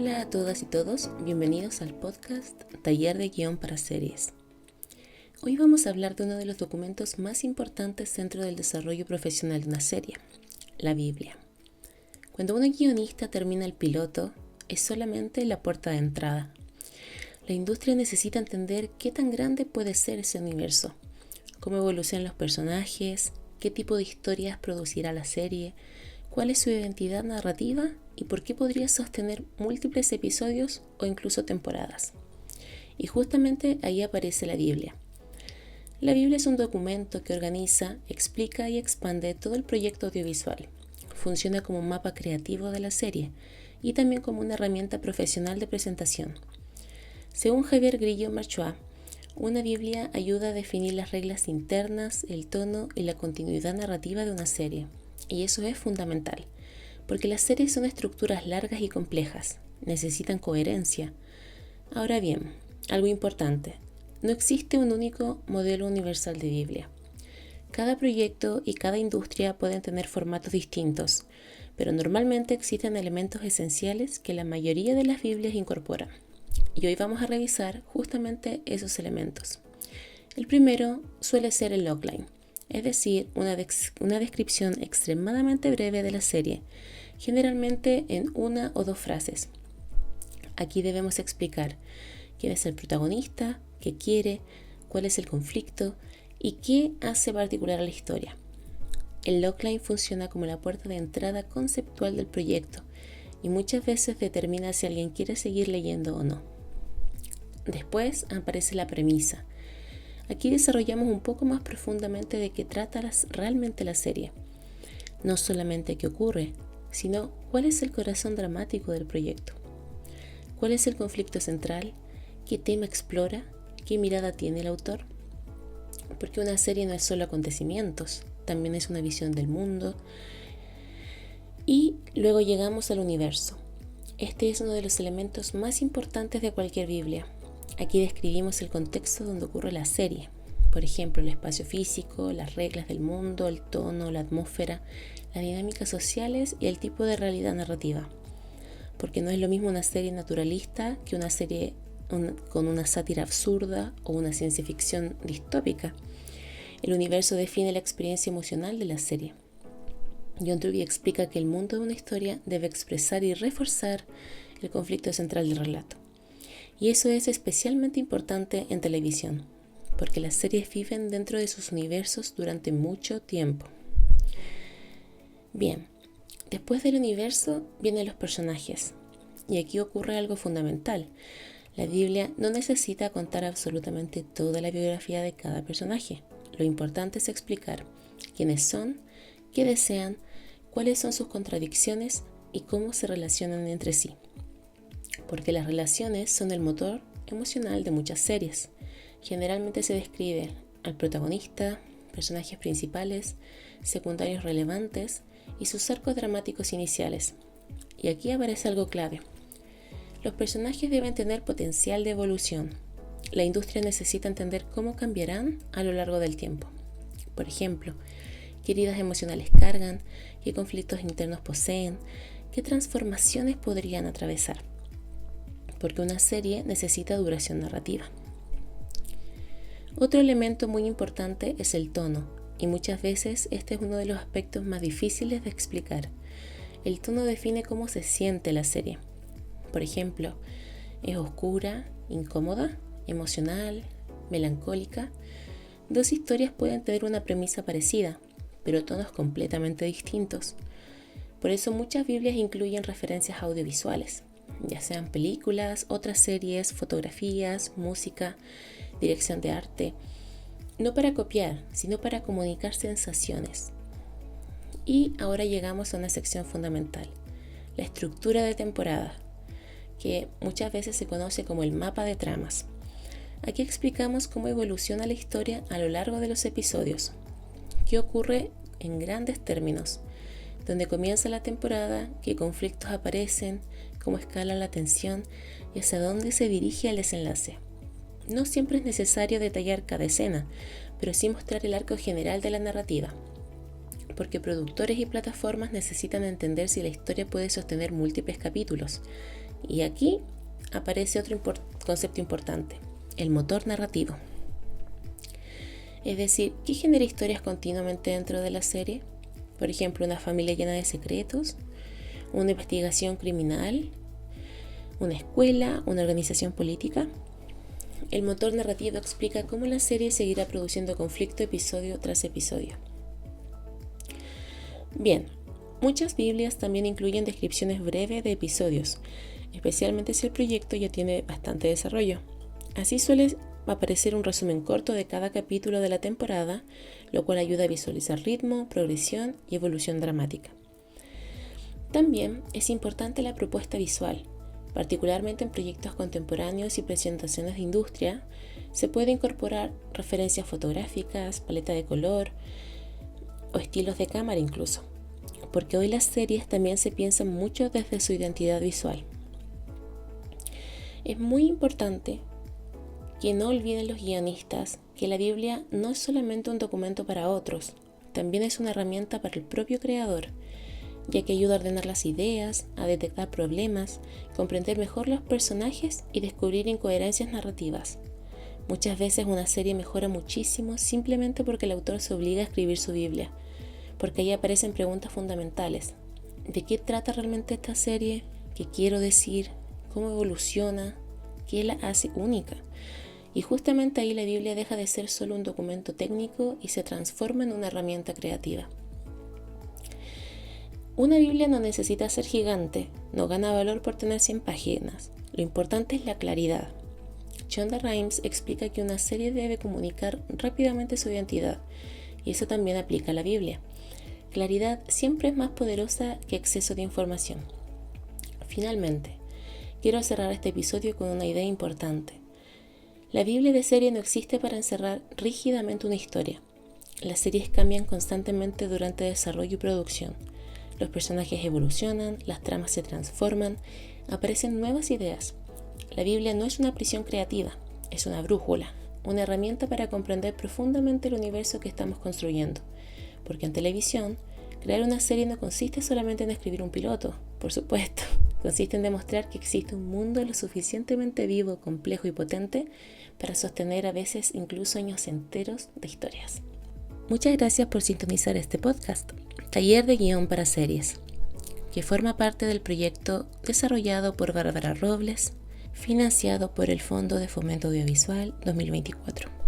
Hola a todas y todos, bienvenidos al podcast Taller de Guión para Series. Hoy vamos a hablar de uno de los documentos más importantes dentro del desarrollo profesional de una serie, la Biblia. Cuando un guionista termina el piloto, es solamente la puerta de entrada. La industria necesita entender qué tan grande puede ser ese universo, cómo evolucionan los personajes, qué tipo de historias producirá la serie, cuál es su identidad narrativa y por qué podría sostener múltiples episodios o incluso temporadas. Y justamente ahí aparece la Biblia. La Biblia es un documento que organiza, explica y expande todo el proyecto audiovisual. Funciona como un mapa creativo de la serie y también como una herramienta profesional de presentación. Según Javier Grillo Marchua, una Biblia ayuda a definir las reglas internas, el tono y la continuidad narrativa de una serie. Y eso es fundamental, porque las series son estructuras largas y complejas, necesitan coherencia. Ahora bien, algo importante, no existe un único modelo universal de Biblia. Cada proyecto y cada industria pueden tener formatos distintos, pero normalmente existen elementos esenciales que la mayoría de las Biblias incorporan. Y hoy vamos a revisar justamente esos elementos. El primero suele ser el logline, es decir, una descripción extremadamente breve de la serie, generalmente en una o dos frases. Aquí debemos explicar quién es el protagonista, qué quiere, cuál es el conflicto y qué hace particular a la historia. El logline funciona como la puerta de entrada conceptual del proyecto y muchas veces determina si alguien quiere seguir leyendo o no. Después aparece la premisa. Aquí desarrollamos un poco más profundamente de qué trata realmente la serie. No solamente qué ocurre, sino cuál es el corazón dramático del proyecto. ¿Cuál es el conflicto central? ¿Qué tema explora? ¿Qué mirada tiene el autor? Porque una serie no es solo acontecimientos, también es una visión del mundo. Y luego llegamos al universo. Este es uno de los elementos más importantes de cualquier Biblia. Aquí describimos el contexto donde ocurre la serie. Por ejemplo, el espacio físico, las reglas del mundo, el tono, la atmósfera, las dinámicas sociales y el tipo de realidad narrativa. Porque no es lo mismo una serie naturalista que una serie con una sátira absurda o una ciencia ficción distópica. El universo define la experiencia emocional de la serie. John Truby explica que el mundo de una historia debe expresar y reforzar el conflicto central del relato. Y eso es especialmente importante en televisión, porque las series viven dentro de sus universos durante mucho tiempo. Bien, después del universo vienen los personajes, y aquí ocurre algo fundamental. La Biblia no necesita contar absolutamente toda la biografía de cada personaje. Lo importante es explicar quiénes son, qué desean, cuáles son sus contradicciones y cómo se relacionan entre sí. Porque las relaciones son el motor emocional de muchas series. Generalmente se describe al protagonista, personajes principales, secundarios relevantes y sus arcos dramáticos iniciales. Y aquí aparece algo clave. Los personajes deben tener potencial de evolución. La industria necesita entender cómo cambiarán a lo largo del tiempo. Por ejemplo, qué heridas emocionales cargan, qué conflictos internos poseen, qué transformaciones podrían atravesar. Porque una serie necesita duración narrativa. Otro elemento muy importante es el tono, y muchas veces este es uno de los aspectos más difíciles de explicar. El tono define cómo se siente la serie. Por ejemplo, ¿es oscura, incómoda, emocional, melancólica? Dos historias pueden tener una premisa parecida, pero tonos completamente distintos. Por eso muchas Biblias incluyen referencias audiovisuales, ya sean películas, otras series, fotografías, música, dirección de arte, no para copiar, sino para comunicar sensaciones. Y ahora llegamos a una sección fundamental, la estructura de temporada, que muchas veces se conoce como el mapa de tramas. Aquí explicamos cómo evoluciona la historia a lo largo de los episodios, qué ocurre en grandes términos, dónde comienza la temporada, qué conflictos aparecen, cómo escala la tensión y hacia dónde se dirige el desenlace. No siempre es necesario detallar cada escena, pero sí mostrar el arco general de la narrativa, porque productores y plataformas necesitan entender si la historia puede sostener múltiples capítulos, Y aquí aparece otro concepto importante, el motor narrativo. Es decir, ¿qué genera historias continuamente dentro de la serie? Por ejemplo, una familia llena de secretos, una investigación criminal, una escuela, una organización política. El motor narrativo explica cómo la serie seguirá produciendo conflicto episodio tras episodio. Bien, muchas Biblias también incluyen descripciones breves de episodios, especialmente si el proyecto ya tiene bastante desarrollo. Así suele aparecer un resumen corto de cada capítulo de la temporada, lo cual ayuda a visualizar ritmo, progresión y evolución dramática. También es importante la propuesta visual. Particularmente en proyectos contemporáneos y presentaciones de industria, se puede incorporar referencias fotográficas, paleta de color o estilos de cámara incluso, porque hoy las series también se piensan mucho desde su identidad visual. Es muy importante que no olviden los guionistas que la Biblia no es solamente un documento para otros, también es una herramienta para el propio creador, ya que ayuda a ordenar las ideas, a detectar problemas, comprender mejor los personajes y descubrir incoherencias narrativas. Muchas veces una serie mejora muchísimo simplemente porque el autor se obliga a escribir su Biblia, porque ahí aparecen preguntas fundamentales. ¿De qué trata realmente esta serie? ¿Qué quiero decir? ¿Cómo evoluciona? ¿Qué la hace única? Y justamente ahí la Biblia deja de ser solo un documento técnico y se transforma en una herramienta creativa. Una Biblia no necesita ser gigante, no gana valor por tener 100 páginas. Lo importante es la claridad. Shonda Rhimes explica que una serie debe comunicar rápidamente su identidad, y eso también aplica a la Biblia. Claridad siempre es más poderosa que exceso de información. Finalmente, quiero cerrar este episodio con una idea importante. La Biblia de serie no existe para encerrar rígidamente una historia. Las series cambian constantemente durante desarrollo y producción. Los personajes evolucionan, las tramas se transforman, aparecen nuevas ideas. La Biblia no es una prisión creativa, es una brújula, una herramienta para comprender profundamente el universo que estamos construyendo. Porque en televisión, crear una serie no consiste solamente en escribir un piloto, por supuesto, consiste en demostrar que existe un mundo lo suficientemente vivo, complejo y potente para sostener a veces incluso años enteros de historias. Muchas gracias por sintonizar este podcast, Taller de Guión para Series, que forma parte del proyecto desarrollado por Bárbara Robles, financiado por el Fondo de Fomento Audiovisual 2024.